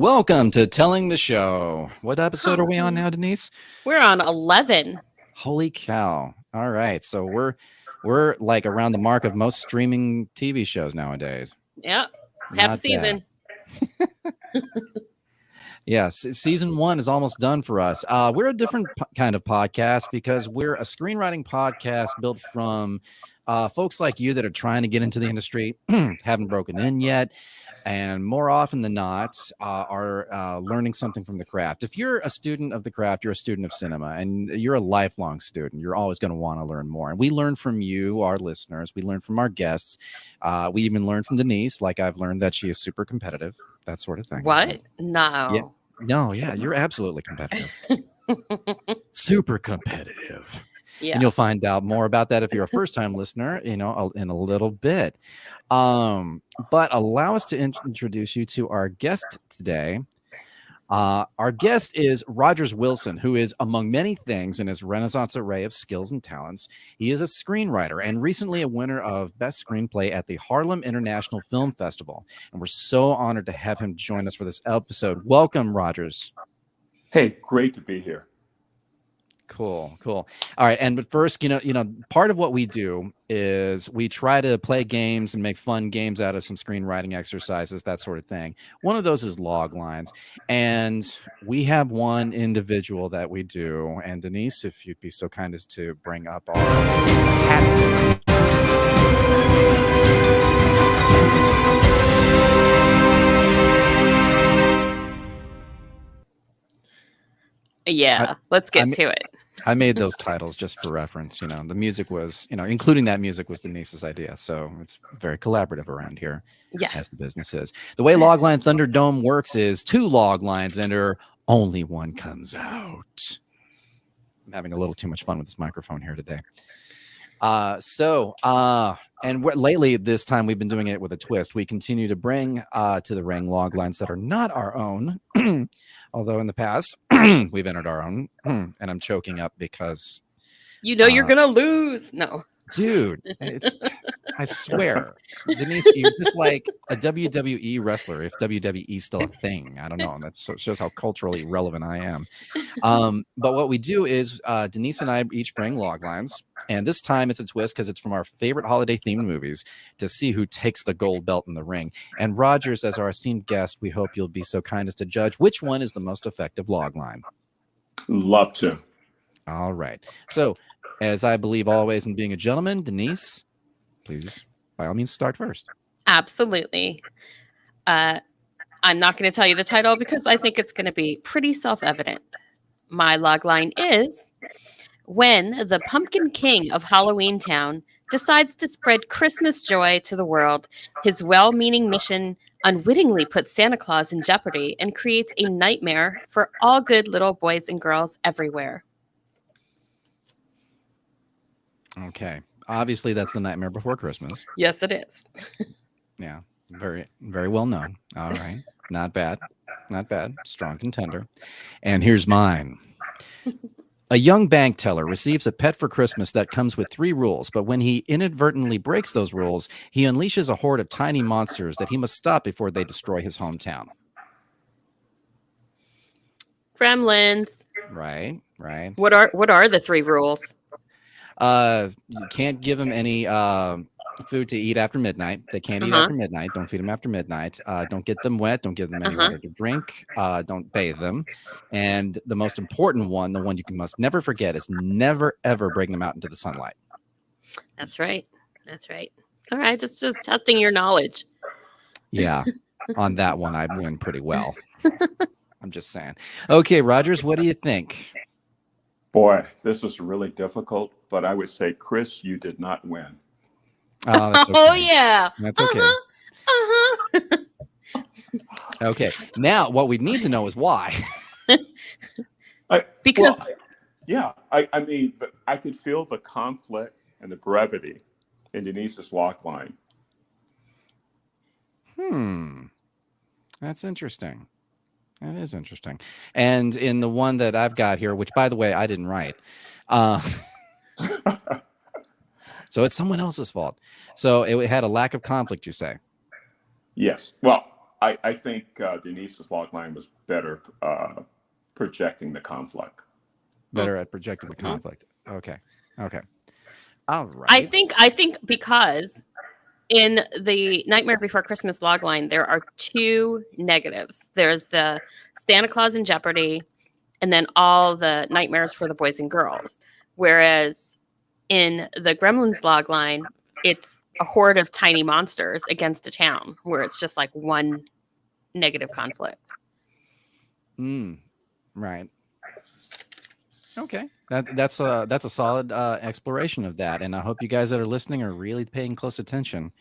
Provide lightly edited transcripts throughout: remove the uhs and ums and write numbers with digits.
Welcome to Telling the Show. What episode are we on now, Denise? We're on 11. Holy cow. All right. So we're like around the mark of most streaming TV shows nowadays. Yep. Half a season. Yes, season 1 is almost done for us. We're a different kind of podcast because we're a screenwriting podcast built from folks like you that are trying to get into the industry, haven't broken in yet, and more often than not are learning something from the craft. If you're a student of the craft, you're a student of cinema, and you're a lifelong student. You're always going to want to learn more. And we learn from you, our listeners. We learn from our guests. We even learn from Denise, like I've learned that she is super competitive, that sort of thing. What? No. Yeah, you're absolutely competitive. Super competitive. Yeah. And you'll find out more about that if you're a first-time listener, in a little bit. But allow us to introduce you to our guest today. Our guest is Rogers Wilson, who is, among many things, in his renaissance array of skills and talents. He is a screenwriter and recently a winner of Best Screenplay at the Harlem International Film Festival. And we're so honored to have him join us for this episode. Welcome, Rogers. Hey, great to be here. Cool. All right. But first, part of what we do is we try to play games and make fun games out of some screenwriting exercises, that sort of thing. One of those is log lines. And we have one individual that we do. And Denise, if you'd be so kind as to bring up our hat. Yeah, let's get to it. I made those titles just for reference. The music was, including that music was Denise's idea. So it's very collaborative around here. Yes. As the business is. The way Logline Thunderdome works is 2 log lines enter, only one comes out. I'm having a little too much fun with this microphone here today. Lately, this time we've been doing it with a twist. We continue to bring to the ring log lines that are not our own. Although in the past, we've entered our own, and I'm choking up because... you're going to lose. No. Dude, I swear. Denise, you're just like a WWE wrestler, if WWE is still a thing. I don't know. That shows how culturally relevant I am. But what we do is Denise and I each bring log lines, and this time it's a twist because it's from our favorite holiday-themed movies to see who takes the gold belt in the ring. And Rogers, as our esteemed guest, we hope you'll be so kind as to judge which one is the most effective log line. Love to. All right. So, as I believe always in being a gentleman, Denise, please, by all means, start first. Absolutely. I'm not going to tell you the title because I think it's going to be pretty self-evident. My log line is, when the Pumpkin King of Halloween Town decides to spread Christmas joy to the world, his well-meaning mission unwittingly puts Santa Claus in jeopardy and creates a nightmare for all good little boys and girls everywhere. Okay. Obviously, that's The Nightmare Before Christmas. Yes, it is. Yeah. Very, very well known. All right. Not bad. Strong contender. And here's mine. A young bank teller receives a pet for Christmas that comes with 3 rules, but when he inadvertently breaks those rules, he unleashes a horde of tiny monsters that he must stop before they destroy his hometown. Gremlins. Right. What are the 3 rules? You can't give them any food to eat after midnight. They can't eat after midnight. Don't feed them after midnight. Don't get them wet. Don't give them any water to drink. Don't bathe them. And the most important one, the one you must never forget, is never, ever bring them out into the sunlight. That's right. All right, just testing your knowledge. Yeah, on that one, I win pretty well. I'm just saying. Okay, Rogers, what do you think? Boy, this is really difficult, but I would say, Chris, you did not win. Oh, that's okay. Oh yeah. That's okay. Okay. Now, what we need to know is why. I mean, I could feel the conflict and the brevity in Denise's log line. That's interesting. That is interesting. And in the one that I've got here, which, by the way, I didn't write. So it's someone else's fault. So it had a lack of conflict, you say? Yes. Well, I think Denise's logline was better projecting the conflict. Better at projecting the conflict. Okay. All right. I think because in the Nightmare Before Christmas logline, there are two negatives. There's the Santa Claus in jeopardy, and then all the nightmares for the boys and girls. Whereas in the Gremlins logline, it's a horde of tiny monsters against a town, where it's just like one negative conflict. Right. Okay. That's a solid exploration of that, and I hope you guys that are listening are really paying close attention.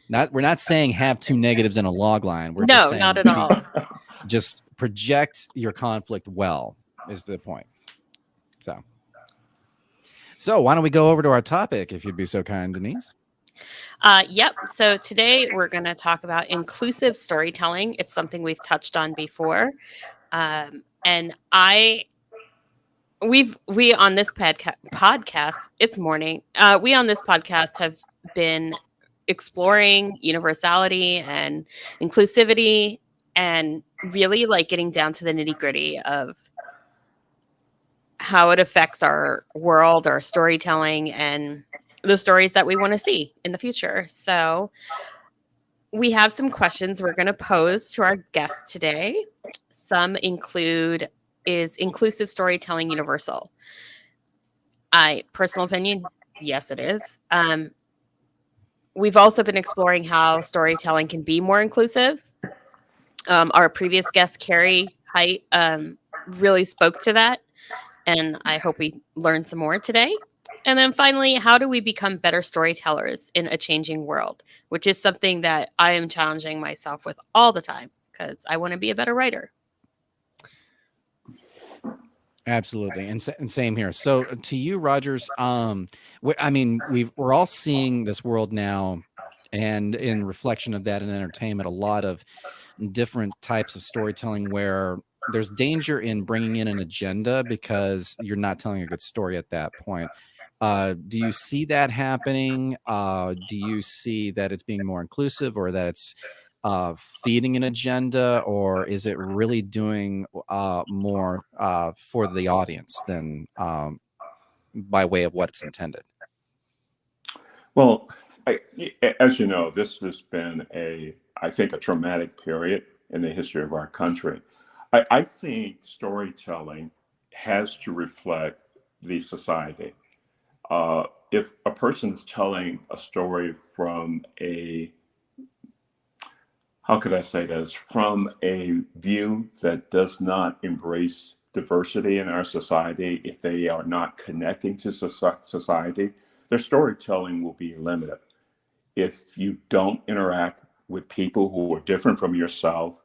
We're not saying have two negatives in a log line. We're just saying not at all. Just project your conflict well is the point. So why don't we go over to our topic, if you'd be so kind, Denise? Yep. So today we're going to talk about inclusive storytelling. It's something we've touched on before, and we on this podcast. It's morning. We on this podcast have been exploring universality and inclusivity, and really like getting down to the nitty gritty of how it affects our world, our storytelling, and the stories that we want to see in the future. So we have some questions we're going to pose to our guests today. Some include, is inclusive storytelling universal? Personal opinion, yes, it is. We've also been exploring how storytelling can be more inclusive. Our previous guest, Carrie Height, really spoke to that, and I hope we learned some more today. And then finally, how do we become better storytellers in a changing world, which is something that I am challenging myself with all the time because I want to be a better writer. Absolutely. And same here. So to you, Rogers, we're all seeing this world now, and in reflection of that in entertainment, a lot of different types of storytelling where there's danger in bringing in an agenda because you're not telling a good story at that point. Do you see that happening? Do you see that it's being more inclusive, or that it's feeding an agenda, or is it really doing more for the audience than by way of what it's intended? Well, as you know, this has been I think a traumatic period in the history of our country. I think storytelling has to reflect the society. If a person's telling a story from how could I say this, from a view that does not embrace diversity in our society, if they are not connecting to society, their storytelling will be limited. If you don't interact with people who are different from yourself,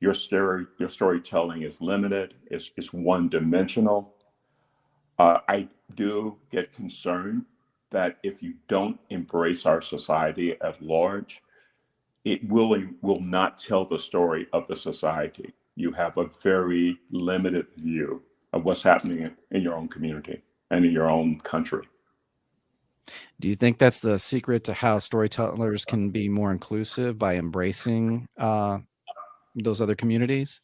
your storytelling is limited, it's one-dimensional. I do get concerned that if you don't embrace our society at large, it will not tell the story of the society. You have a very limited view of what's happening in your own community and in your own country. Do you think that's the secret to how storytellers can be more inclusive, by embracing those other communities?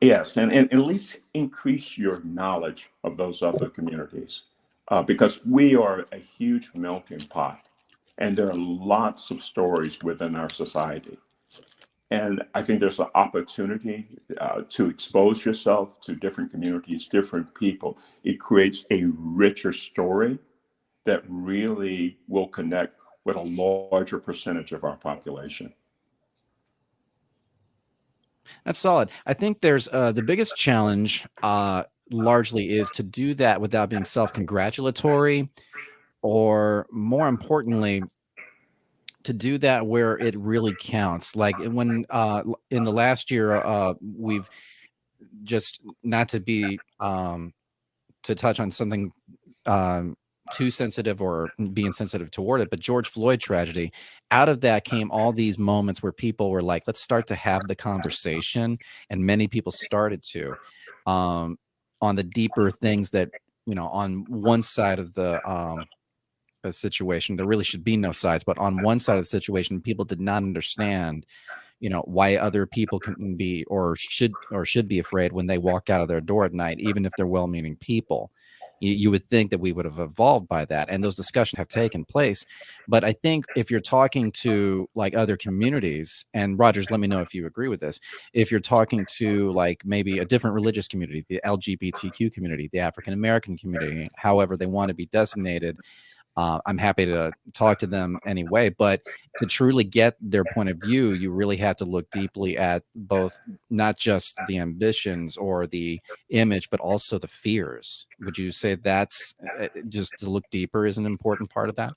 Yes, and at least increase your knowledge of those other communities, because we are a huge melting pot, and there are lots of stories within our society. And I think there's an opportunity to expose yourself to different communities, different people. It creates a richer story that really will connect with a larger percentage of our population. That's solid. I think there's the biggest challenge largely is to do that without being self-congratulatory, or more importantly, to do that where it really counts. Like when in the last year, we've just, not to be to touch on something too sensitive or be insensitive toward it, but George Floyd tragedy, out of that came all these moments where people were like, let's start to have the conversation. And many people started to on the deeper things that, on one side of the situation, there really should be no sides, but on one side of the situation, people did not understand why other people can be or should be afraid when they walk out of their door at night, even if they're well-meaning people. You would think that we would have evolved by that, and those discussions have taken place. But I think if you're talking to like other communities, and Rogers, let me know if you agree with this, if you're talking to like maybe a different religious community, the LGBTQ community, the African American community, however they want to be designated, I'm happy to talk to them anyway. But to truly get their point of view, you really have to look deeply at both, not just the ambitions or the image, but also the fears. Would you say that's just to look deeper is an important part of that?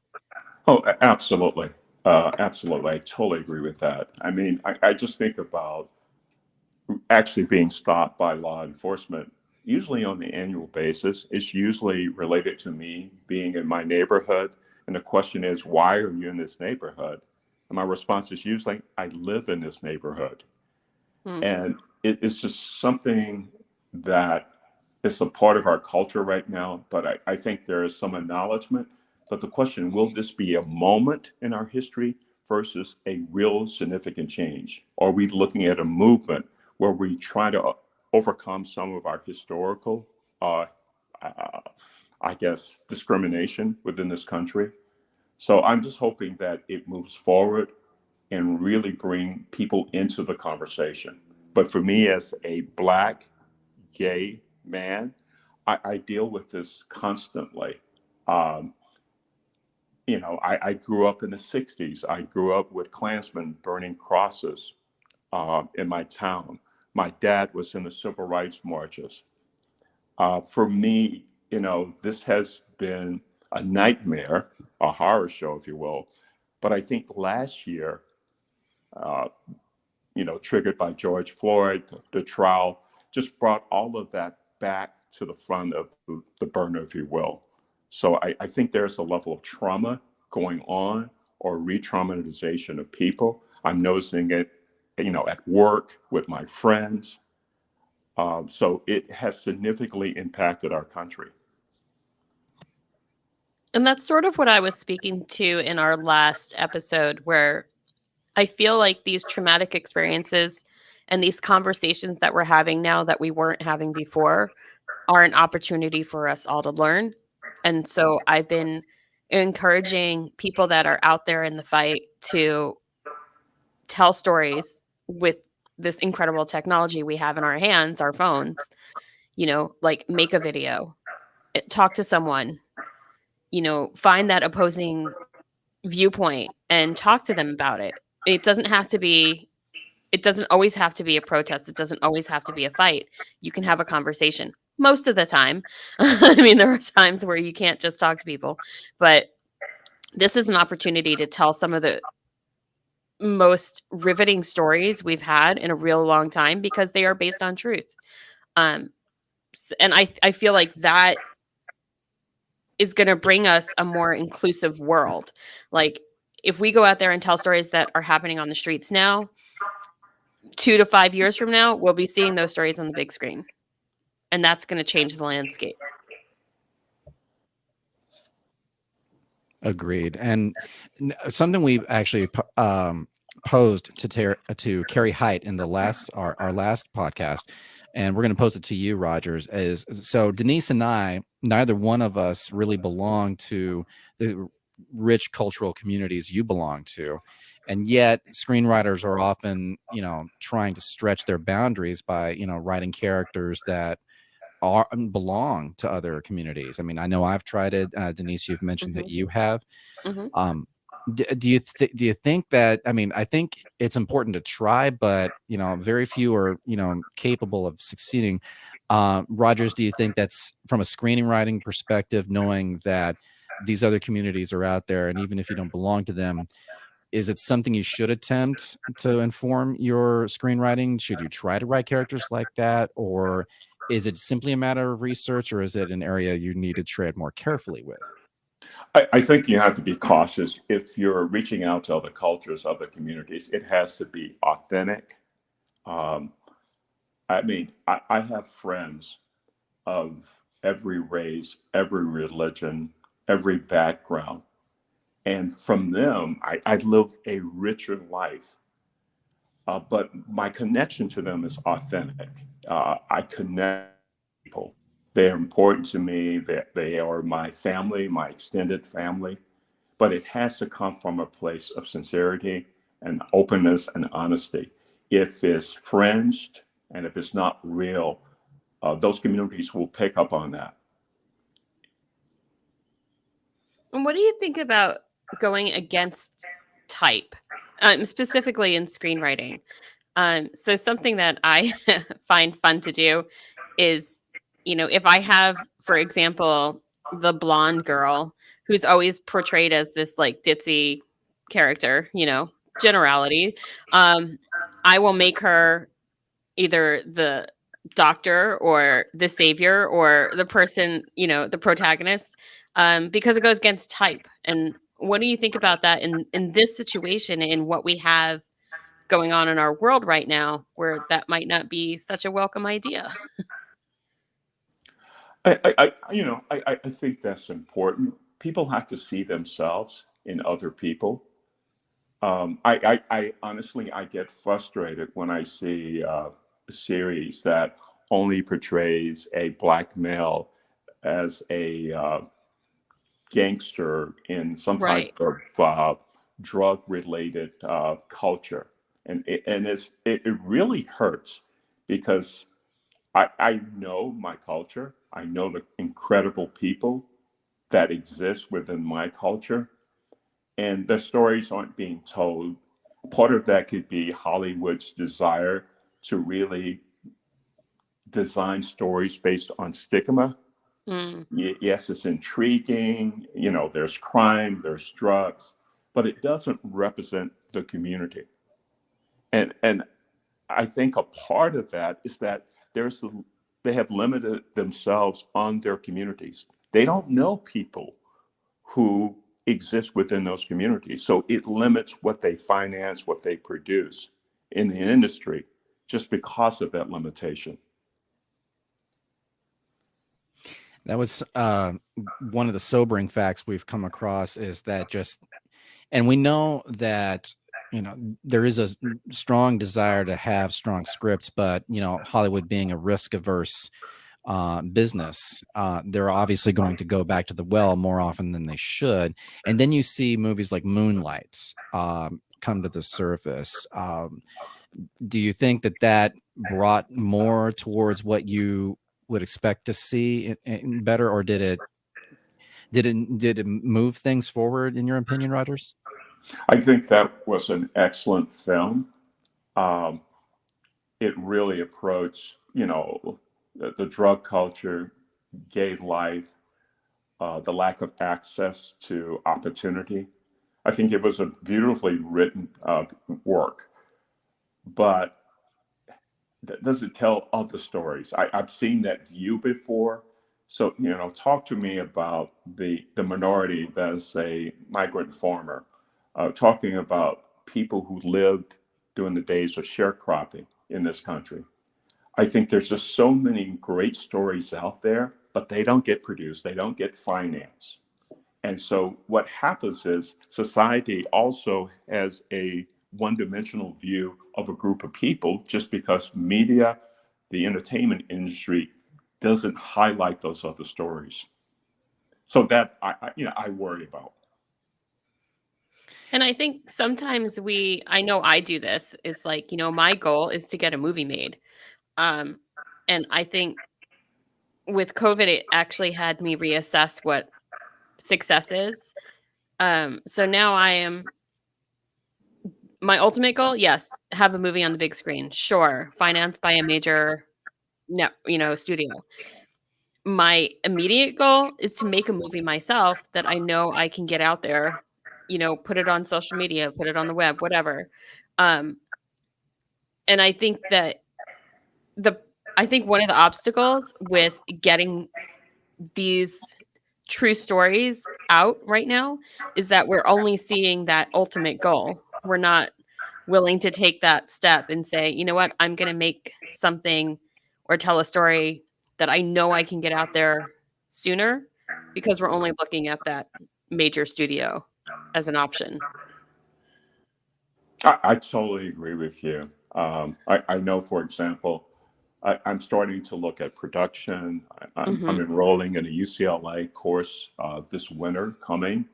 Oh, absolutely. Absolutely. I totally agree with that. I mean, I just think about actually being stopped by law enforcement, usually on the annual basis. It's usually related to me being in my neighborhood. And the question is, why are you in this neighborhood? And my response is usually, I live in this neighborhood. Hmm. And it's just something that is a part of our culture right now. But I think there is some acknowledgement. But the question, will this be a moment in our history versus a real significant change? Are we looking at a movement where we try to overcome some of our historical, uh, I guess, discrimination within this country? So I'm just hoping that it moves forward and really bring people into the conversation. But for me, as a Black gay man, I deal with this constantly. Um, I grew up in the 60s. I grew up with Klansmen burning crosses in my town. My dad was in the civil rights marches. For me, this has been a nightmare, a horror show, if you will. But I think last year, uh, triggered by George Floyd, the trial just brought all of that back to the front of the burner, if you will. So I think there's a level of trauma going on, or re-traumatization of people. I'm noticing it, at work with my friends. So it has significantly impacted our country. And that's sort of what I was speaking to in our last episode, where I feel like these traumatic experiences and these conversations that we're having now that we weren't having before are an opportunity for us all to learn. And so I've been encouraging people that are out there in the fight to tell stories with this incredible technology we have in our hands, our phones, like make a video, talk to someone, find that opposing viewpoint and talk to them about it. It doesn't always have to be a protest. It doesn't always have to be a fight. You can have a conversation most of the time. I mean, there are times where you can't just talk to people, but this is an opportunity to tell some of the most riveting stories we've had in a real long time because they are based on truth. And I feel like that is going to bring us a more inclusive world. Like if we go out there and tell stories that are happening on the streets now, 2 to 5 years from now, we'll be seeing those stories on the big screen. And that's going to change the landscape. Agreed. And something we actually posed to Carrie Height in the our last podcast, and we're going to post it to you, Rogers, is so Denise and I, neither one of us really belong to the rich cultural communities you belong to. And yet screenwriters are often, trying to stretch their boundaries by, writing characters that belong to other communities. I mean, I know I've tried it. Denise, you've mentioned that you have. Do you think that, I mean, I think it's important to try, but very few are capable of succeeding. Rogers, do you think that's from a screenwriting perspective, knowing that these other communities are out there, and even if you don't belong to them, is it something you should attempt to inform your screenwriting? Should you try to write characters like that, or is it simply a matter of research, or is it an area you need to tread more carefully with? I think you have to be cautious. If you're reaching out to other cultures, other communities, it has to be authentic. Um, I mean, I have friends of every race, every religion, every background. And from them, I live a richer life. but my connection to them is authentic. I connect people. They're important to me. They are my family, my extended family. But it has to come from a place of sincerity and openness and honesty. If it's fringed and if it's not real, those communities will pick up on that. And what do you think about going against type, specifically in screenwriting? So something that I find fun to do is, if I have, for example, the blonde girl who's always portrayed as this like ditzy character, generality, I will make her either the doctor or the savior or the person, the protagonist, because it goes against type. And what do you think about that in this situation, in what we have going on in our world right now, where that might not be such a welcome idea? I think that's important. People have to see themselves in other people. I honestly, I get frustrated when I see a series that only portrays a black male as a gangster in some type Right. of drug-related culture, and it really hurts because I know my culture. I know the incredible people that exist within my culture, and the stories aren't being told. Part of that could be Hollywood's desire to really design stories based on stigma. Mm. Yes, it's intriguing. There's crime, there's drugs, but it doesn't represent the community. And I think a part of that is that there's they have limited themselves on their communities. They don't know people who exist within those communities. So it limits what they finance, what they produce in the industry just because of that limitation. That was one of the sobering facts we've come across is that and we know that, there is a strong desire to have strong scripts, but, Hollywood being a risk averse business, they're obviously going to go back to the well more often than they should. And then you see movies like Moonlight come to the surface. Do you think that brought more towards what you would expect to see in better, or did it move things forward in your opinion, Rogers? I think that was an excellent film. Um, it really approached, the drug culture, gay life, the lack of access to opportunity. I think it was a beautifully written work, but that doesn't tell other stories. I've seen that view before. So, talk to me about the minority that's a migrant farmer, talking about people who lived during the days of sharecropping in this country. I think there's just so many great stories out there, but they don't get produced, they don't get financed. And so what happens is society also has a one-dimensional view of a group of people just because media, the entertainment industry doesn't highlight those other stories. So that I worry about. And I think sometimes I know I do this, is like, my goal is to get a movie made. Um, and I think with COVID, it actually had me reassess what success is. So now my ultimate goal, yes, have a movie on the big screen. Sure. Financed by a major studio. My immediate goal is to make a movie myself that I know I can get out there, put it on social media, put it on the web, whatever. Um, and I think that one of the obstacles with getting these true stories out right now is that we're only seeing that ultimate goal. We're not willing to take that step and say, you know what, I'm going to make something or tell a story that I know I can get out there sooner, because we're only looking at that major studio as an option. I totally agree with you. I know, for example, I'm starting to look at production. I'm Hmm. enrolling in a UCLA course this winter coming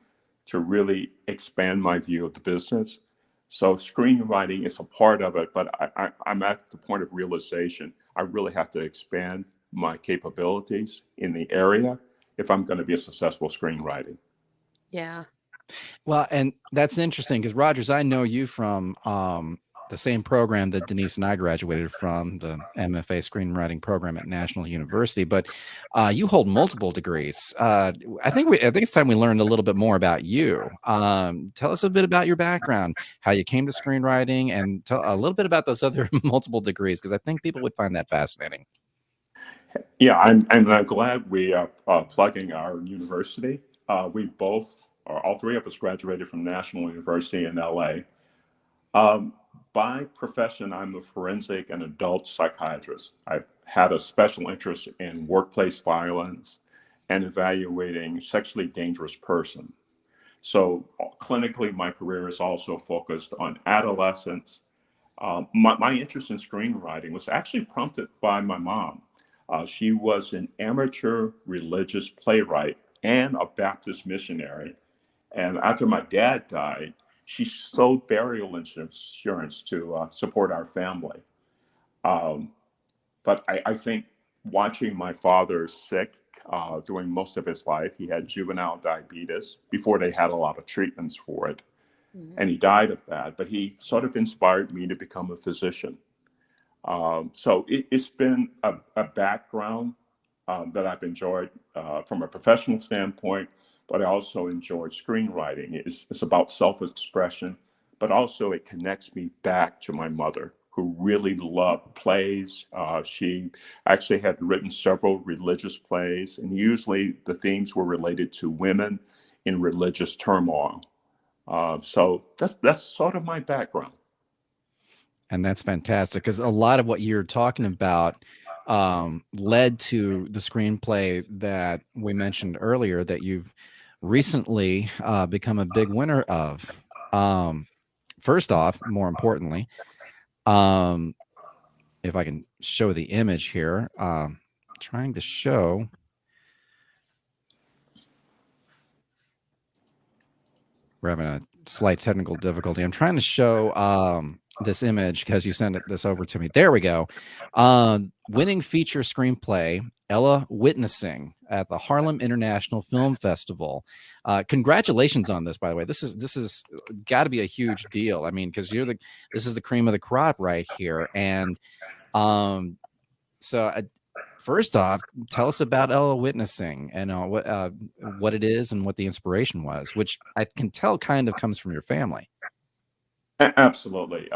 to really expand my view of the business. So screenwriting is a part of it, but I'm at the point of realization. I really have to expand my capabilities in the area if I'm going to be a successful screenwriting. Yeah. Well, and that's interesting because Rogers, I know you from the same program that Denise and I graduated from, the MFA screenwriting program at National University. But you hold multiple degrees. I think it's time we learned a little bit more about you. Tell us a bit about your background, how you came to screenwriting, and tell a little bit about those other multiple degrees because I think people would find that fascinating. Yeah, I'm glad we are plugging our university. We both, or all three of us, graduated from National University in LA. Um, by profession, I'm a forensic and adult psychiatrist. I've had a special interest in workplace violence and evaluating sexually dangerous persons. So, clinically, my career is also focused on adolescents. My interest in screenwriting was actually prompted by my mom. She was an amateur religious playwright and a Baptist missionary. And after my dad died, she sold burial insurance to support our family. Um, but I think watching my father sick during most of his life, he had juvenile diabetes before they had a lot of treatments for it. Mhm. And he died of that, but he sort of inspired me to become a physician. So it's been a background that I've enjoyed from a professional standpoint, but I also enjoyed screenwriting. It's about self-expression, but also it connects me back to my mother, who really loved plays. She actually had written several religious plays, and usually the themes were related to women in religious turmoil. So that's sort of my background. And that's fantastic because a lot of what you're talking about led to the screenplay that we mentioned earlier that you've recently become a big winner of. Um, First off, more importantly, um, if I can show the image here, trying to show. We're having a slight technical difficulty. I'm trying to show this image because you sent this over to me. There we go. Winning feature screenplay, Ella Witnessing at the Harlem International Film Festival. Congratulations on this, by the way. This is got to be a huge deal. I mean, because this is the cream of the crop right here. And um, so first off, tell us about Ella Witnessing and what it is and what the inspiration was, which I can tell kind of comes from your family. Absolutely.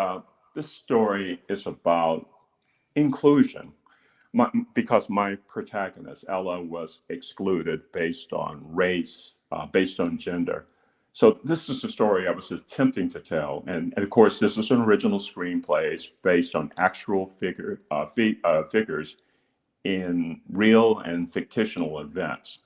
This story is about inclusion. Because my protagonist, Ella, was excluded based on race, based on gender. So this is the story I was attempting to tell. And of course, this is an original screenplay. It's based on actual figures in real and fictional events.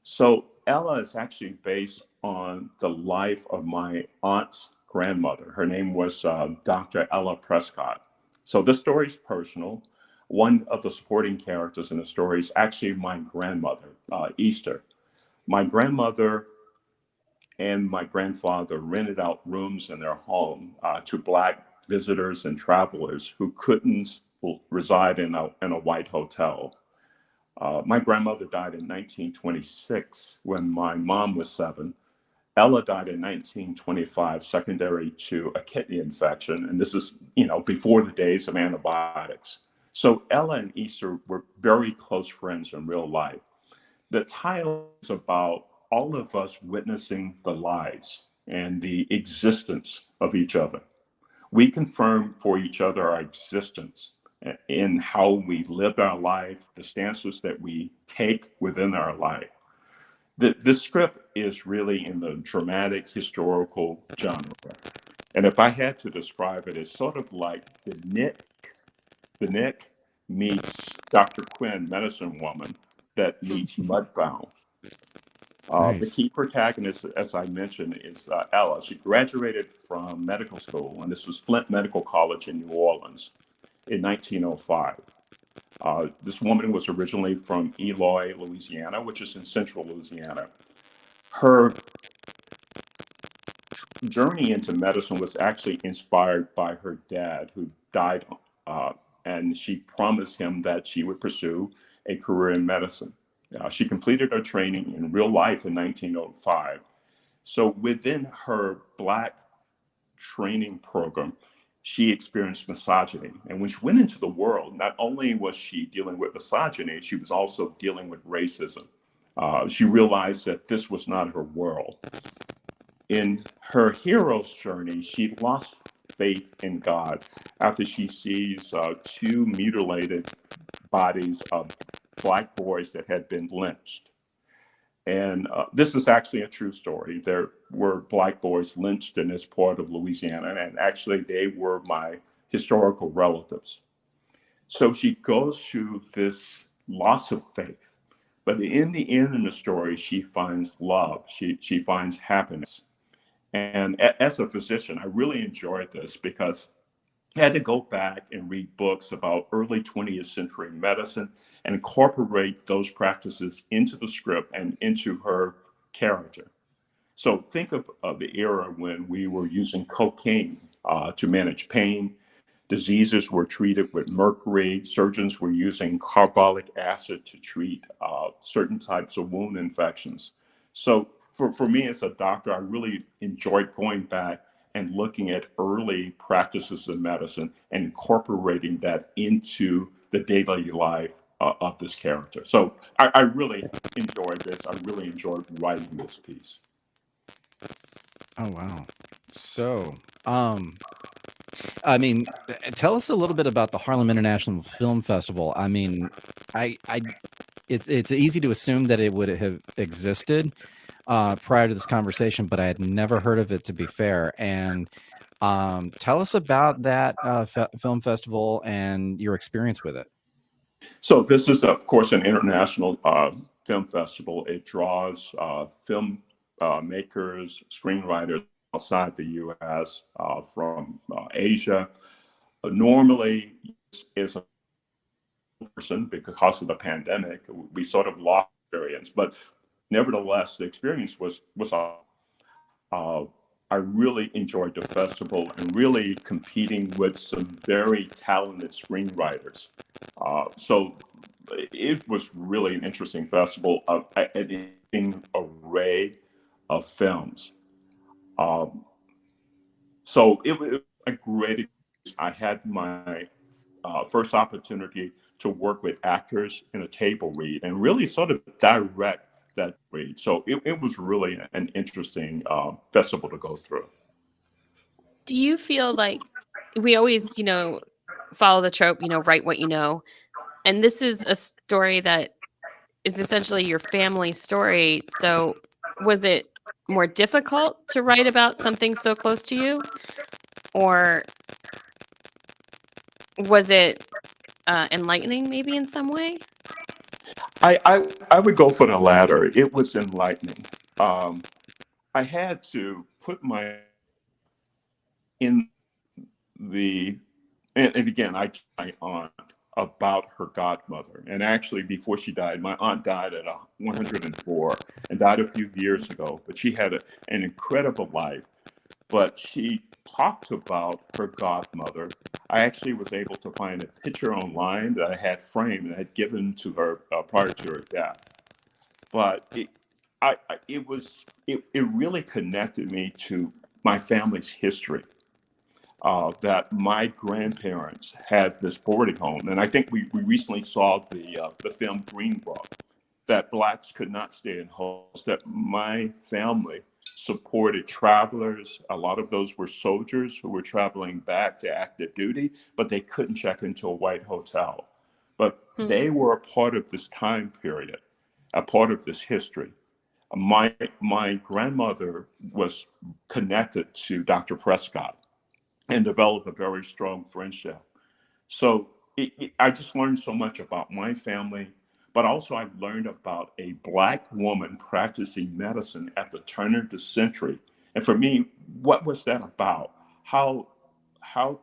So Ella is actually based on the life of my aunt's grandmother. Her name was Dr. Ella Prescott. So this story is personal. One of the supporting characters in the story is actually my grandmother, Easter. My grandmother and my grandfather rented out rooms in their home to Black visitors and travelers who couldn't reside in a white hotel. My grandmother died in 1926 when my mom was 7. Ella died in 1925, secondary to a kidney infection. And this is, before the days of antibiotics. So Ella and Easter were very close friends in real life. The title is about all of us witnessing the lives and the existence of each other. We confirm for each other our existence in how we live our life, the stances that we take within our life. This script is really in the dramatic historical genre. And if I had to describe it, it's sort of like the Nick meets Dr. Quinn, Medicine Woman, that meets Mudbound. The Nice. key protagonist, as I mentioned, is Ella. She graduated from medical school, and this was Flint Medical College in New Orleans in 1905. This woman was originally from Eloy, Louisiana, which is in central Louisiana. Her journey into medicine was actually inspired by her dad, who died, uh, and she promised him that she would pursue a career in medicine. She completed her training in real life in 1905. So within her Black training program, she experienced misogyny. And when she went into the world, not only was she dealing with misogyny, she was also dealing with racism. She realized that this was not her world. In her hero's journey, she lost faith in God after she sees two mutilated bodies of Black boys that had been lynched. And this is actually a true story. There were Black boys lynched in this part of Louisiana, and actually, they were my historical relatives. So she goes through this loss of faith. But in the end in the story, she finds love, she finds happiness. And as a physician, I really enjoyed this because I had to go back and read books about early 20th century medicine and incorporate those practices into the script and into her character. So think of the era when we were using cocaine to manage pain. Diseases were treated with mercury. Surgeons were using carbolic acid to treat certain types of wound infections. So for me as a doctor, I really enjoyed going back and looking at early practices of medicine and incorporating that into the daily life of this character. So I really enjoyed this. I really enjoyed writing this piece. Oh wow. So, um, I mean, tell us a little bit about the Harlem International Film Festival. I mean, I it's easy to assume that it would have existed prior to this conversation, but I had never heard of it, to be fair. And tell us about that film festival and your experience with it. So this is, of course, an international film festival. It draws film makers, screenwriters outside the U.S. From Asia. Normally, is a person because of the pandemic, we sort of lost experience. But nevertheless, the experience was uh, I really enjoyed the festival and really competing with some very talented screenwriters. So it was really an interesting festival of an array of films. Um, so it was a great. I had my first opportunity to work with actors in a table read and really sort of direct that read. So it was really an interesting festival to go through. Do you feel like we always, follow the trope, write what you know? And this is a story that is essentially your family story. So was it more difficult to write about something so close to you? Or was it enlightening maybe in some way? I would go for the latter. It was enlightening. Um, I had to put my in the and again I told my aunt about her godmother, and actually before she died, my aunt died at 104 and died a few years ago, but she had an incredible life. But she talked about her godmother. I actually was able to find a picture online that I had framed and I had given to her prior to her death. But it really connected me to my family's history. That my grandparents had this boarding home, and I think we recently saw the film Green Book, that blacks could not stay in homes. That my family supported travelers. A lot of those were soldiers who were traveling back to active duty, but they couldn't check into a white hotel. But Hmm. they were a part of this time period, a part of this history. My grandmother was connected to Dr. Prescott and developed a very strong friendship. So I just learned so much about my family, But also, I've learned about a Black woman practicing medicine at the turn of the century. And for me, what was that about? How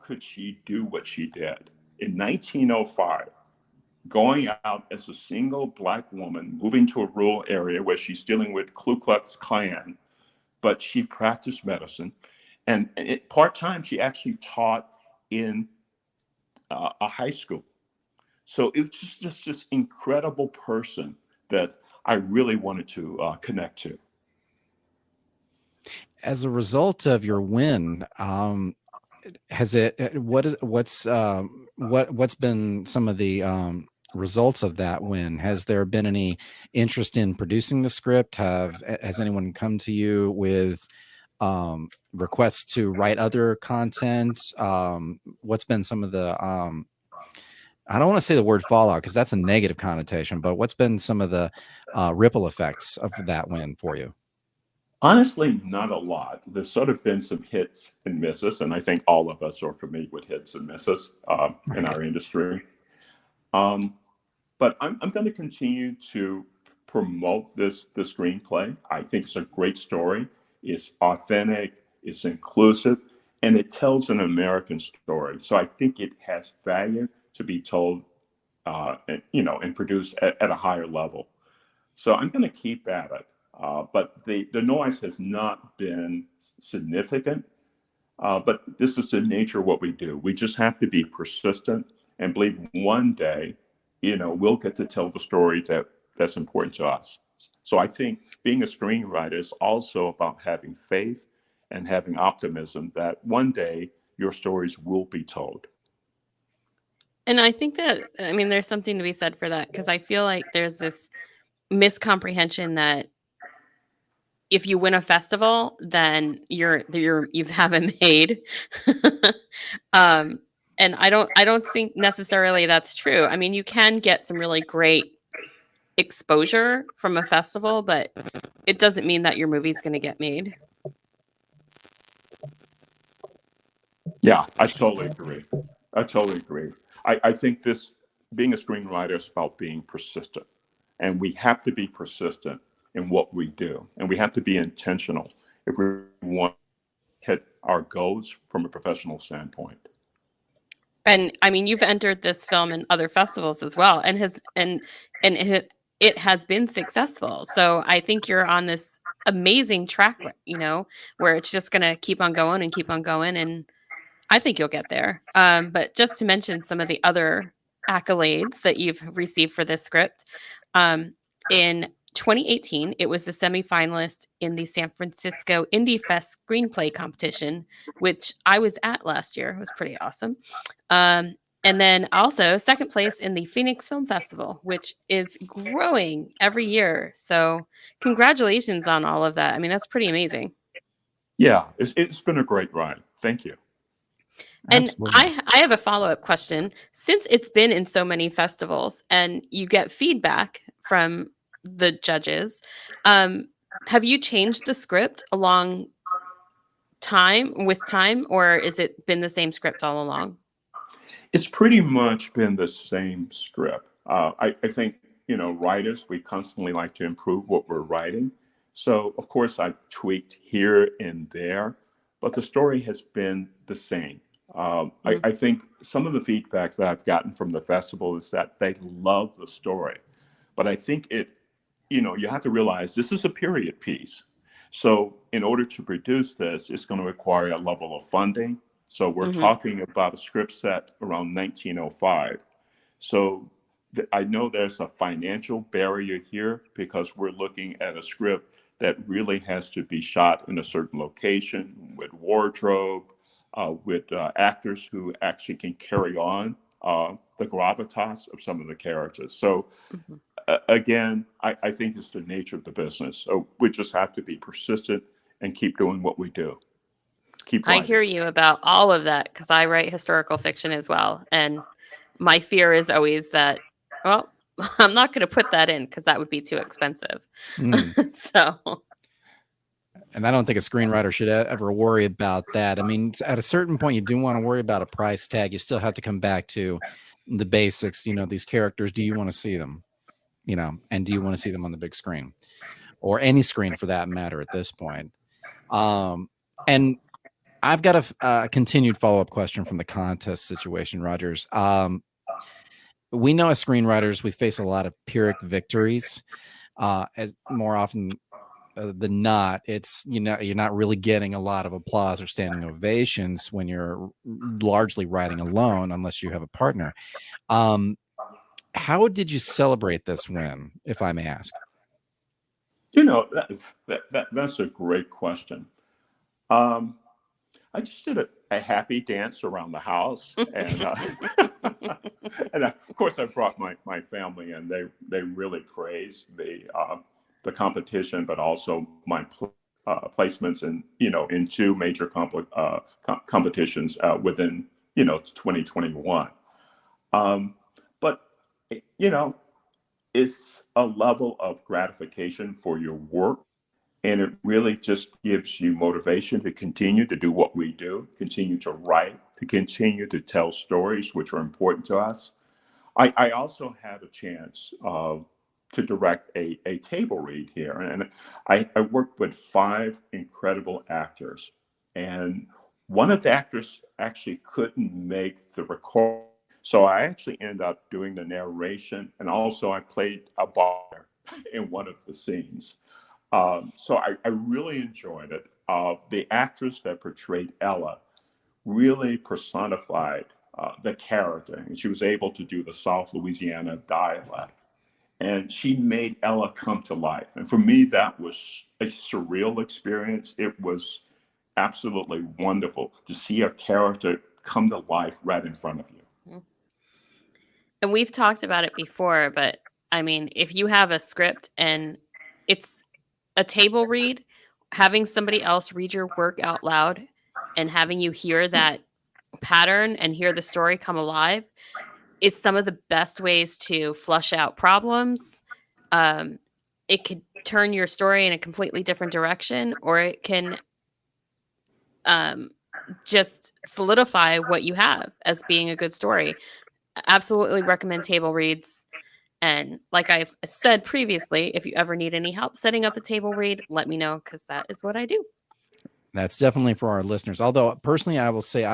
could she do what she did? In 1905, going out as a single Black woman, moving to a rural area where she's dealing with Ku Klux Klan, but she practiced medicine. And part time, she actually taught in a high school. So it was just this incredible person that I really wanted to connect to. As a result of your win, has it what's been some of the results of that win? Has there been any interest in producing the script? Has anyone come to you with requests to write other content? What's been some of the I don't want to say the word fallout because that's a negative connotation, but what's been some of the ripple effects of that win for you? Honestly, not a lot. There's sort of been some hits and misses, and I think all of us are familiar with hits and misses in our industry. But I'm going to continue to promote the screenplay. I think it's a great story. It's authentic, it's inclusive, and it tells an American story. So I think it has value to be told, and produced at a higher level. So I'm going to keep at it. But the noise has not been significant. But this is the nature of what we do. We just have to be persistent and believe one day, we'll get to tell the story that's important to us. So I think being a screenwriter is also about having faith and having optimism that one day your stories will be told. And I think there's something to be said for that, because I feel like there's this miscomprehension that if you win a festival, then you haven't made. And I don't think necessarily that's true. I mean, you can get some really great exposure from a festival, but it doesn't mean that your movie's going to get made. Yeah, I totally agree. I think being a screenwriter is about being persistent, and we have to be persistent in what we do, and we have to be intentional if we want to hit our goals from a professional standpoint. And I mean, you've entered this film in other festivals as well, and it has been successful. So I think you're on this amazing track, where it's just going to keep on going and keep on going, and I think you'll get there. But just to mention some of the other accolades that you've received for this script, in 2018, it was the semifinalist in the San Francisco Indie Fest screenplay competition, which I was at last year. It was pretty awesome. And then also second place in the Phoenix Film Festival, which is growing every year. So congratulations on all of that. I mean, that's pretty amazing. Yeah, it's been a great ride. Thank you. And Absolutely. I have a follow-up question. Since it's been in so many festivals and you get feedback from the judges, have you changed the script along time, or is it been the same script all along? It's pretty much been the same script. I think, writers, we constantly like to improve what we're writing. So, of course, I've tweaked here and there, but the story has been the same. I think some of the feedback that I've gotten from the festival is that they love the story. But I think you have to realize this is a period piece. So in order to produce this, it's going to require a level of funding. So we're talking about a script set around 1905. So I know there's a financial barrier here because we're looking at a script that really has to be shot in a certain location with wardrobe, with actors who actually can carry on the gravitas of some of the characters. So again, I think it's the nature of the business. So we just have to be persistent and keep doing what we do. I hear you about all of that because I write historical fiction as well. And my fear is always that, well, I'm not going to put that in because that would be too expensive. So. And I don't think a screenwriter should ever worry about that. I mean, at a certain point, you do want to worry about a price tag. You still have to come back to the basics. These characters, do you want to see them? and do you want to see them on the big screen or any screen for that matter at this point? And I've got a continued follow-up question from the contest situation, Rogers. We know as screenwriters, we face a lot of Pyrrhic victories. As more often than not, it's you're not really getting a lot of applause or standing ovations when you're largely writing alone, unless you have a partner. How did you celebrate this win, if I may ask? That's a great question. I just did a happy dance around the house, and of course I brought my family, and they really praised the competition, but also my placements in two major competitions within 2021. But it's a level of gratification for your work. And it really just gives you motivation to continue to do what we do, continue to write, to continue to tell stories which are important to us. I also had a chance to direct a table read here. And I worked with 5 incredible actors. And one of the actors actually couldn't make the record. So I actually ended up doing the narration. And also I played a bar in one of the scenes. So I really enjoyed it. The actress that portrayed Ella really personified the character, and she was able to do the South Louisiana dialect, and she made Ella come to life. And for me, that was a surreal experience. It was absolutely wonderful to see a character come to life right in front of you. And we've talked about it before, but I mean, if you have a script and it's a table read, having somebody else read your work out loud and having you hear that pattern and hear the story come alive is some of the best ways to flush out problems. It could turn your story in a completely different direction, or it can just solidify what you have as being a good story. Absolutely recommend table reads. And like I've said previously, if you ever need any help setting up a table read, let me know, because that is what I do. That's definitely for our listeners. Although personally, I will say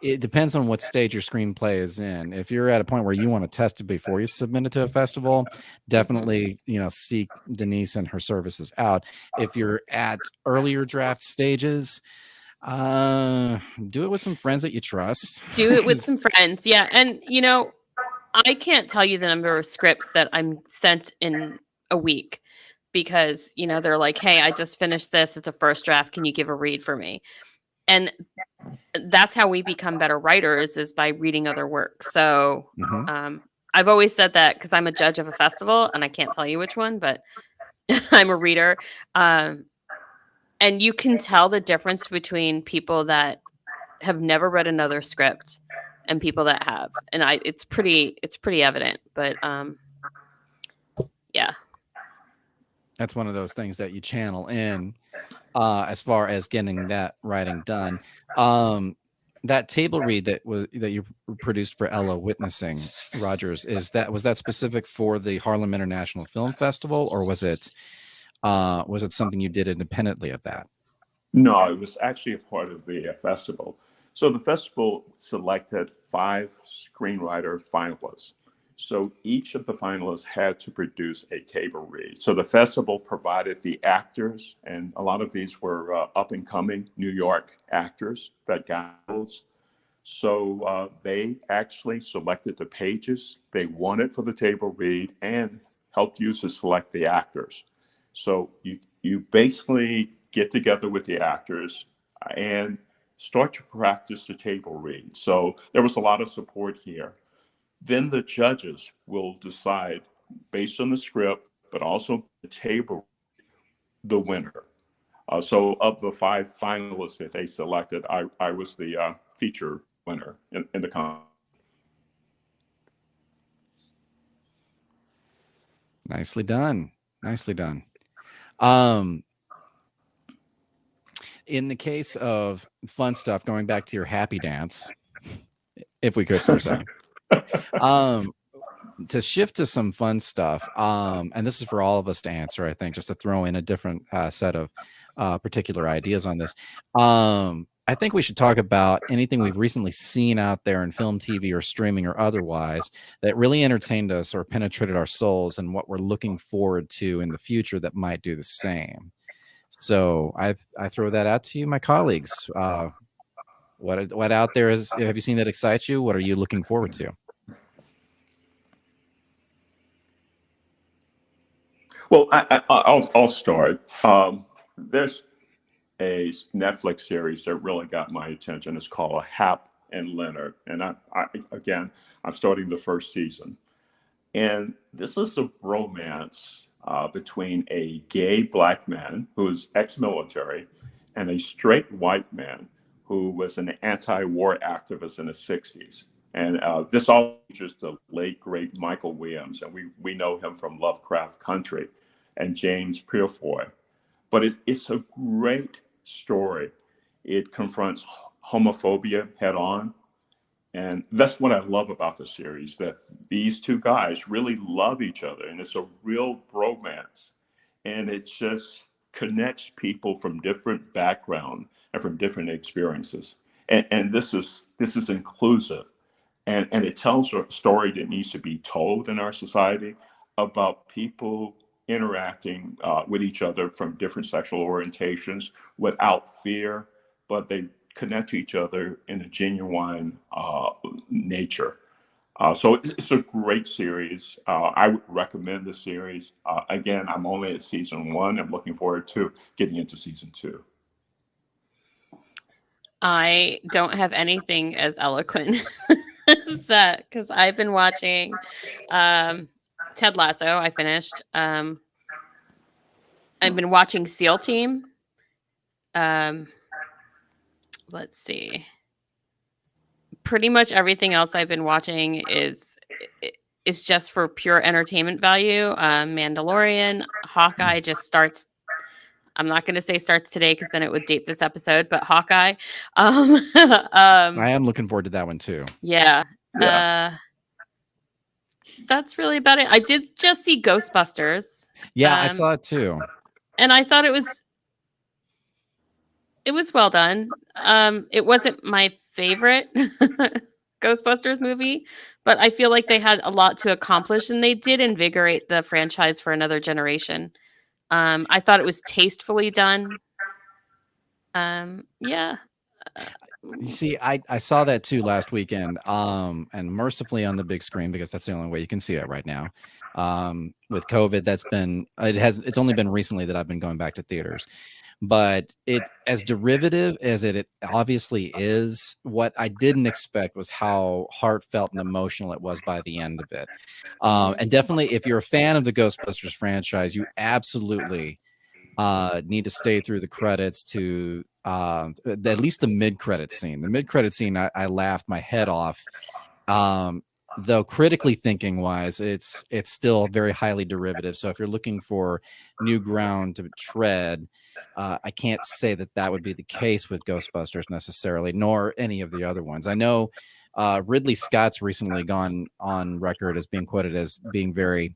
it depends on what stage your screenplay is in. If you're at a point where you want to test it before you submit it to a festival, definitely, seek Denise and her services out. If you're at earlier draft stages, do it with some friends that you trust. Do it with some friends. Yeah. And, I can't tell you the number of scripts that I'm sent in a week because, they're like, hey, I just finished this. It's a first draft. Can you give a read for me? And that's how we become better writers, is by reading other work. So I've always said that because I'm a judge of a festival, and I can't tell you which one, but I'm a reader. And you can tell the difference between people that have never read another script and people that have, and it's pretty evident. But yeah, that's one of those things that you channel in as far as getting that writing done. That table read that you produced for Ella Witnessing, Rogers, was that specific for the Harlem International Film Festival, or was it something you did independently of that? No, it was actually a part of the festival. So the festival selected 5 screenwriter finalists. So each of the finalists had to produce a table read. So the festival provided the actors, and a lot of these were up and coming New York actors that got those. So they actually selected the pages they wanted for the table read and helped you to select the actors. So you basically get together with the actors and start to practice the table read. So there was a lot of support here. Then the judges will decide, based on the script, but also the table, the winner. So of the 5 finalists that they selected, I was the feature winner in the competition. Nicely done. In the case of fun stuff, going back to your happy dance, if we could for a second, to shift to some fun stuff, and this is for all of us to answer, I think, just to throw in a different set of particular ideas on this. I think we should talk about anything we've recently seen out there in film, TV, or streaming or otherwise that really entertained us or penetrated our souls, and what we're looking forward to in the future that might do the same. So I throw that out to you, my colleagues. What out there is, have you seen that excites you? What are you looking forward to? Well, I'll start. There's a Netflix series that really got my attention. It's called Hap and Leonard, and again, I'm starting the first season. And this is a romance between a gay black man who's ex-military and a straight white man who was an anti-war activist in the 60s. And this all features the late, great Michael Williams, and we know him from Lovecraft Country, and James Purefoy. But it's a great story. It confronts homophobia head on. And that's what I love about the series, that these two guys really love each other, and it's a real bromance. And it just connects people from different backgrounds and from different experiences. And this is inclusive. And it tells a story that needs to be told in our society about people interacting with each other from different sexual orientations without fear, but they connect to each other in a genuine nature. So it's a great series. I would recommend the series. Again, I'm only at season 1. I'm looking forward to getting into season 2. I don't have anything as eloquent as that, because I've been watching Ted Lasso. I finished. I've been watching SEAL Team. Let's see. Pretty much everything else I've been watching is just for pure entertainment value. Mandalorian, Hawkeye just starts. I'm not going to say starts today because then it would date this episode, but Hawkeye. I am looking forward to that one too. Yeah. That's really about it. I did just see Ghostbusters. Yeah, I saw it too. And I thought it was well done. It wasn't my favorite Ghostbusters movie, but I feel like they had a lot to accomplish, and they did invigorate the franchise for another generation. I thought it was tastefully done. Yeah. You see, I saw that too last weekend, and mercifully on the big screen, because that's the only way you can see it right now. With COVID, it's only been recently that I've been going back to theaters. But it, as derivative as it obviously is, what I didn't expect was how heartfelt and emotional it was by the end of it. And definitely, if you're a fan of the Ghostbusters franchise, you absolutely need to stay through the credits to at least the mid-credit scene. The mid-credit scene, I laughed my head off. Though critically thinking wise, it's still very highly derivative. So if you're looking for new ground to tread, I can't say that would be the case with Ghostbusters necessarily, nor any of the other ones. I know Ridley Scott's recently gone on record as being quoted as being very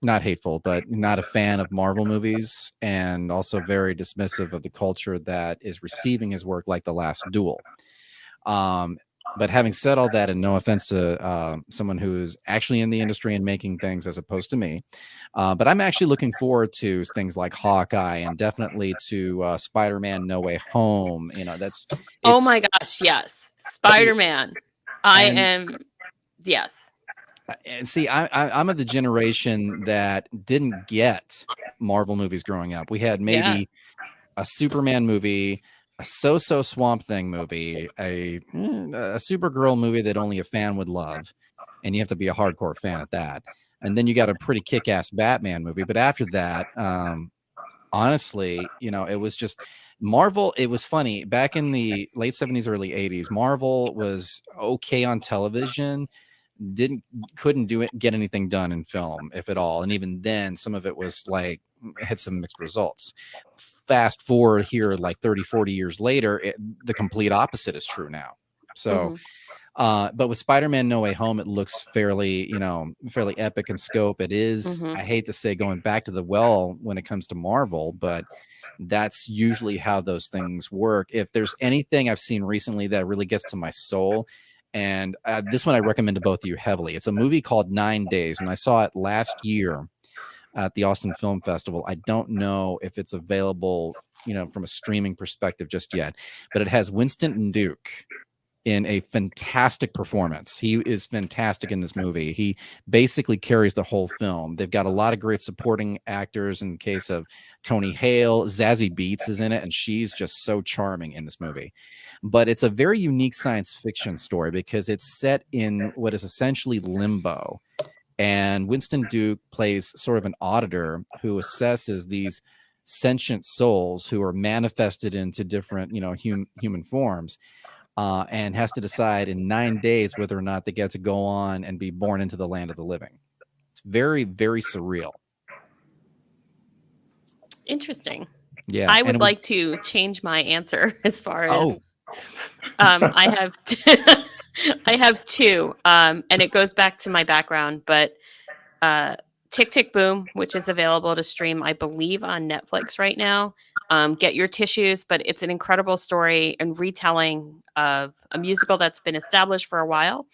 not hateful, but not a fan of Marvel movies, and also very dismissive of the culture that is receiving his work, like The Last Duel. But having said all that, and no offense to someone who's actually in the industry and making things as opposed to me, but I'm actually looking forward to things like Hawkeye, and definitely to Spider-Man No Way Home. Oh my gosh, yes. Spider-Man. Yes. And see, I'm of the generation that didn't get Marvel movies growing up. We had maybe a Superman movie, a so-so Swamp Thing movie, a Supergirl movie that only a fan would love, and you have to be a hardcore fan at that. And then you got a pretty kick-ass Batman movie. But after that, honestly, it was just Marvel. It was funny back in the late 70s, early 80s. Marvel was okay on television. Couldn't get anything done in film, if at all. And even then, some of it was like had some mixed results. Fast forward here, like 30, 40 years later, the complete opposite is true now. So But with Spider-Man No Way Home, it looks fairly, fairly epic in scope. It is, Mhm. I hate to say, going back to the well when it comes to Marvel, but that's usually how those things work. If there's anything I've seen recently that really gets to my soul, and this one I recommend to both of you heavily. It's a movie called 9 Days, and I saw it last year at the Austin Film Festival. I don't know if it's available, from a streaming perspective just yet, but it has Winston Duke in a fantastic performance. He is fantastic in this movie. He basically carries the whole film. They've got a lot of great supporting actors. In case of Tony Hale, Zazie Beetz is in it, and she's just so charming in this movie. But it's a very unique science fiction story because it's set in what is essentially limbo. And Winston Duke plays sort of an auditor who assesses these sentient souls who are manifested into different, human forms. And has to decide in 9 days whether or not they get to go on and be born into the land of the living. It's very, very surreal. Interesting. Yeah. I would like to change my answer as far as Oh. I have I have two, and it goes back to my background, but Tick Tick Boom, which is available to stream, I believe, on Netflix right now. Get your tissues, but it's an incredible story and retelling of a musical that's been established for a while,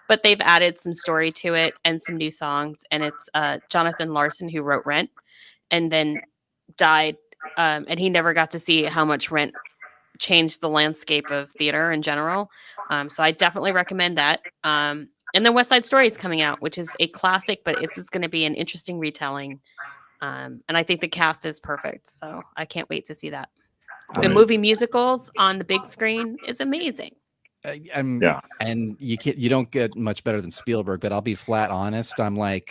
but they've added some story to it and some new songs. And it's Jonathan Larson, who wrote Rent and then died, and he never got to see how much Rent changed the landscape of theater in general. So I definitely recommend that. And then West Side Story is coming out, which is a classic, but this is going to be an interesting retelling. And I think the cast is perfect. So I can't wait to see that. The movie musicals on the big screen is amazing. Yeah. And you don't get much better than Spielberg, but I'll be flat honest. I'm like,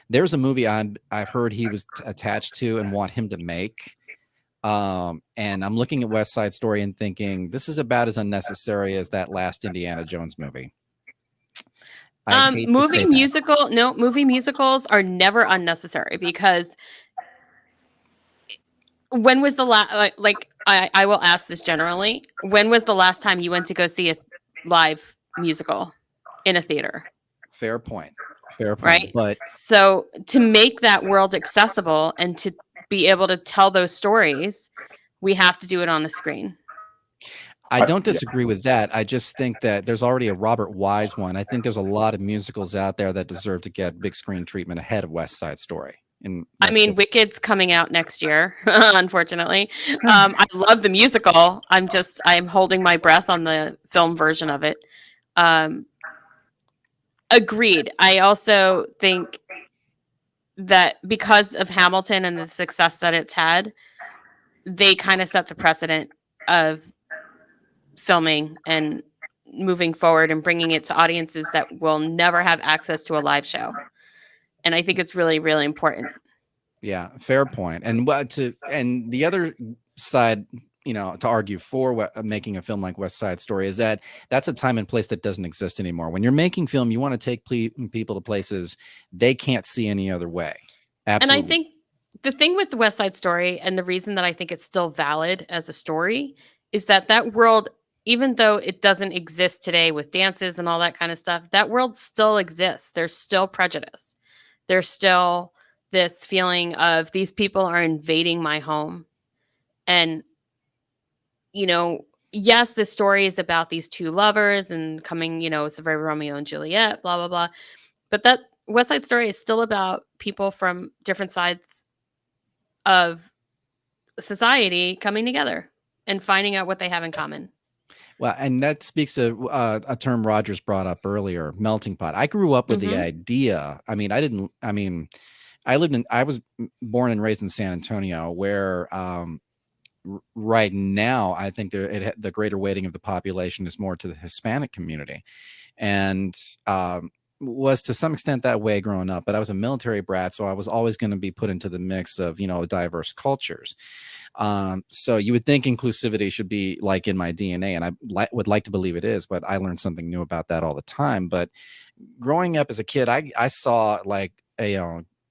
there's a movie I've heard he was attached to and want him to make. And I'm looking at West Side Story and thinking, this is about as unnecessary as that last Indiana Jones movie. Movie musicals are never unnecessary because when was the last, I will ask this generally, when was the last time you went to go see a live musical in a theater? Fair point. Right. But so to make that world accessible and to be able to tell those stories, we have to do it on the screen. I don't disagree with that. I just think that there's already a Robert Wise one. I think there's a lot of musicals out there that deserve to get big screen treatment ahead of West Side Story. And Wicked's coming out next year, unfortunately. I love the musical. I'm holding my breath on the film version of it. Agreed. I also think that because of Hamilton and the success that it's had, they kind of set the precedent of filming and moving forward and bringing it to audiences that will never have access to a live show. And I think it's really, really important. Yeah, fair point. And and the other side, to argue for making a film like West Side Story is that that's a time and place that doesn't exist anymore. When you're making film, you want to take people to places they can't see any other way. Absolutely. And I think the thing with the West Side Story and the reason that I think it's still valid as a story is that world, even though it doesn't exist today with dances and all that kind of stuff, that world still exists. There's still prejudice. There's still this feeling of these people are invading my home. And, yes, the story is about these two lovers and coming, it's a very Romeo and Juliet, blah, blah, blah. But that West Side Story is still about people from different sides of society coming together and finding out what they have in common. Well, and that speaks to a term Rogers brought up earlier, melting pot. I grew up with the idea. I was born and raised in San Antonio, where right now I think the greater weighting of the population is more to the Hispanic community, and was to some extent that way growing up. But I was a military brat, so I was always going to be put into the mix of diverse cultures. So you would think inclusivity should be like in my DNA, and I would like to believe it is, but I learned something new about that all the time. But growing up as a kid, I saw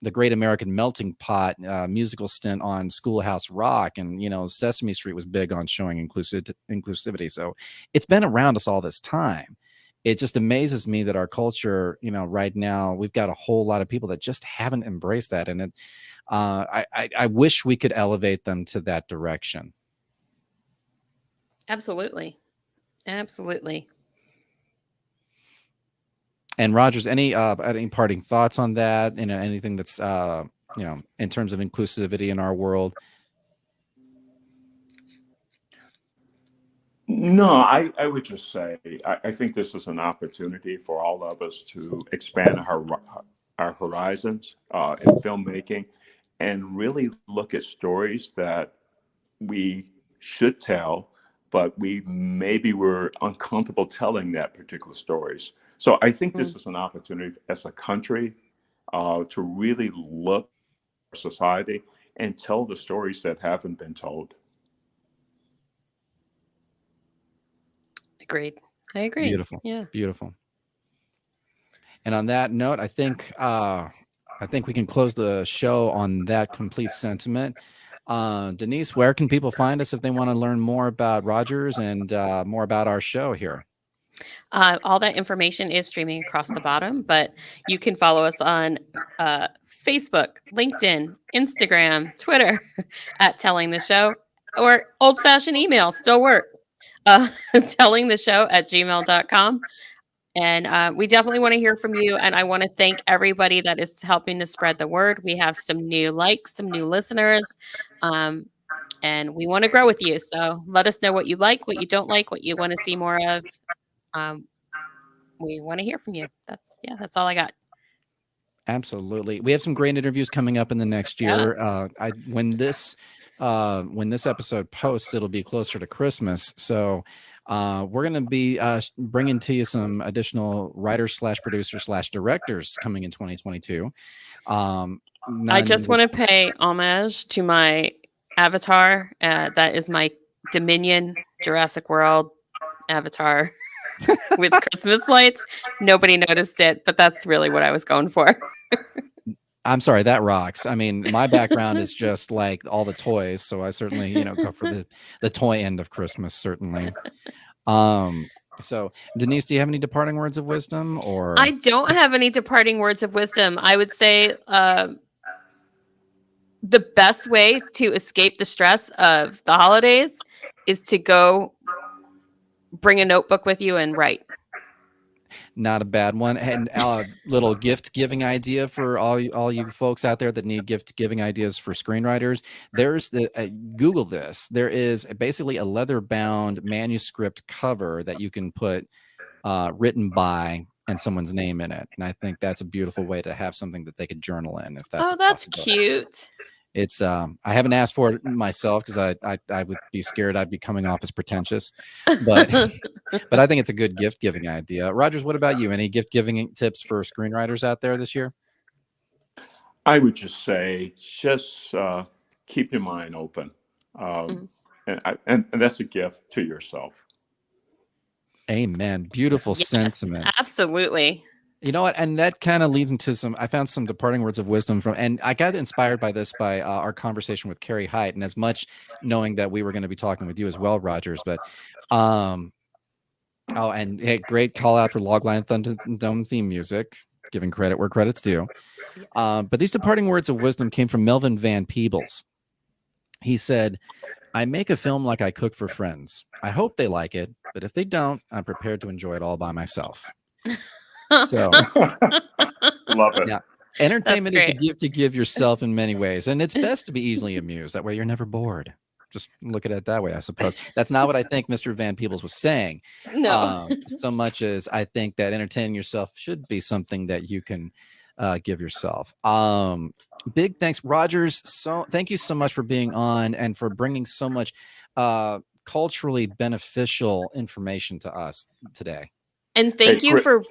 the Great American Melting Pot musical stint on Schoolhouse Rock, and Sesame Street was big on showing inclusivity. So it's been around us all this time. it just amazes me that our culture, right now, we've got a whole lot of people that just haven't embraced that. And I wish we could elevate them to that direction. Absolutely. Absolutely. And Rogers, any parting thoughts on that? Anything that's in terms of inclusivity in our world? No, I would just say I think this is an opportunity for all of us to expand our horizons in filmmaking and really look at stories that we should tell, but maybe we're uncomfortable telling that particular stories. So I think this is an opportunity as a country to really look at society and tell the stories that haven't been told. Agreed. I agree. Beautiful. Yeah. Beautiful. And on that note, I think we can close the show on that complete sentiment. Denise, where can people find us if they want to learn more about Rogers and more about our show here? All that information is streaming across the bottom, but you can follow us on Facebook, LinkedIn, Instagram, Twitter at Telling the Show, or old-fashioned email still works. tellingtheshow@gmail.com. And we definitely want to hear from you. And I want to thank everybody that is helping to spread the word. We have some new likes, some new listeners, and we want to grow with you. So let us know what you like, what you don't like, what you want to see more of. We want to hear from you. That's all I got. Absolutely. We have some great interviews coming up in the next year. Yeah. When this episode posts, it'll be closer to Christmas. So we're going to be bringing to you some additional writers / producers / directors coming in 2022. I just want to pay homage to my avatar. That is my Dominion Jurassic World avatar with Christmas lights. Nobody noticed it, but that's really what I was going for. I'm sorry, that rocks. I mean, my background is just like all the toys, so I certainly, go for the toy end of Christmas, certainly. So Denise, do you have any departing words of wisdom? Or I don't have any departing words of wisdom. I would say the best way to escape the stress of the holidays is to go bring a notebook with you and write. Not a bad one. And little gift giving idea for all you folks out there that need gift giving ideas for screenwriters. There's Google this. There is basically a leather bound manuscript cover that you can put written by and someone's name in it. And I think that's a beautiful way to have something that they could journal in. If that's that's cute. It's I haven't asked for it myself because I would be scared I'd be coming off as pretentious, but but I think it's a good gift giving idea. Rogers, what about you? Any gift giving tips for screenwriters out there this year? I would just say keep your mind open, and that's a gift to yourself. Amen. Beautiful sentiment. Absolutely. You know what? And that kind of leads into I found some departing words of wisdom and I got inspired by this by our conversation with Carrie Height. And as much knowing that we were going to be talking with you as well, Rogers, but, and hey, great call out for Logline Thunderdome theme music, giving credit where credit's due. But these departing words of wisdom came from Melvin Van Peebles. He said, "I make a film like I cook for friends. I hope they like it, but if they don't, I'm prepared to enjoy it all by myself." So love it. Yeah. Entertainment is the gift you give yourself in many ways, and it's best to be easily amused. That way you're never bored. Just look at it that way, I suppose. That's not what I think Mr. Van Peebles was saying. No. So much as I think that entertaining yourself should be something that you can give yourself. Big thanks, Rogers. So thank you so much for being on and for bringing so much culturally beneficial information to us today. And thank you for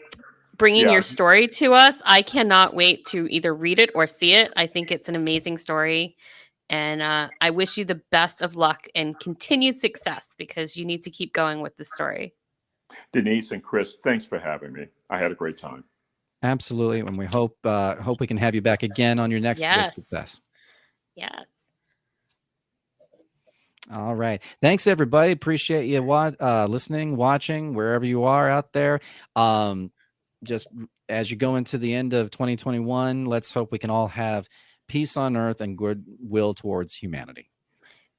bringing your story to us. I cannot wait to either read it or see it. I think it's an amazing story. And I wish you the best of luck and continued success because you need to keep going with the story. Denise and Chris, thanks for having me. I had a great time. Absolutely. And we hope we can have you back again on your next big success. Yes. All right. Thanks, everybody. Appreciate you listening, watching, wherever you are out there. Just as you go into the end of 2021, let's hope we can all have peace on earth and goodwill towards humanity.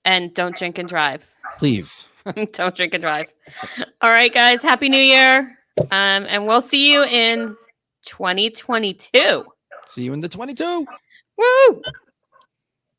And don't drink and drive. Please. Don't drink and drive. All right, guys. Happy New Year. And we'll see you in 2022. See you in the 22. Woo!